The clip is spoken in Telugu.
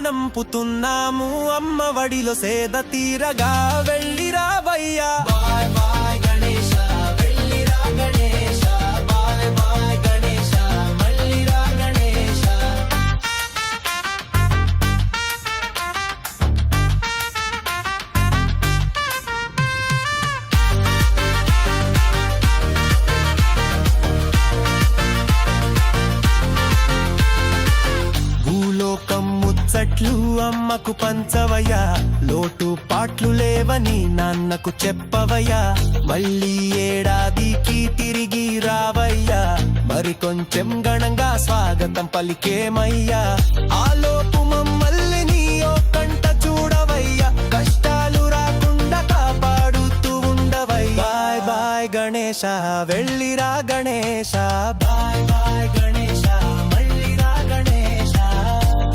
నంపుతున్నాము అమ్మ వడిలో సేద తీరగా వెళ్ళిరావయ్యా బాయ్ బాయ్ గణేశ వెళ్ళిరా గణేశ బాయ్ బాయ్ గణేశ మళ్ళీరా గణేశ ముచ్చట్లు అమ్మకు పంచవయ్యా లోటు పాట్లు లేవని నాన్నకు చెప్పవయ్యా మళ్ళీ ఏడాదికి తిరిగి రావయ్యా మరి కొంచెం ఘనంగా స్వాగతం పలికేమయ్యా ఆలోపు మమ్మల్ని నీయో కంట చూడవయ్యా కష్టాలు రాకుండా కాపాడుతూ ఉండవయ్యా బాయ్ బాయ్ గణేశ వెళ్ళి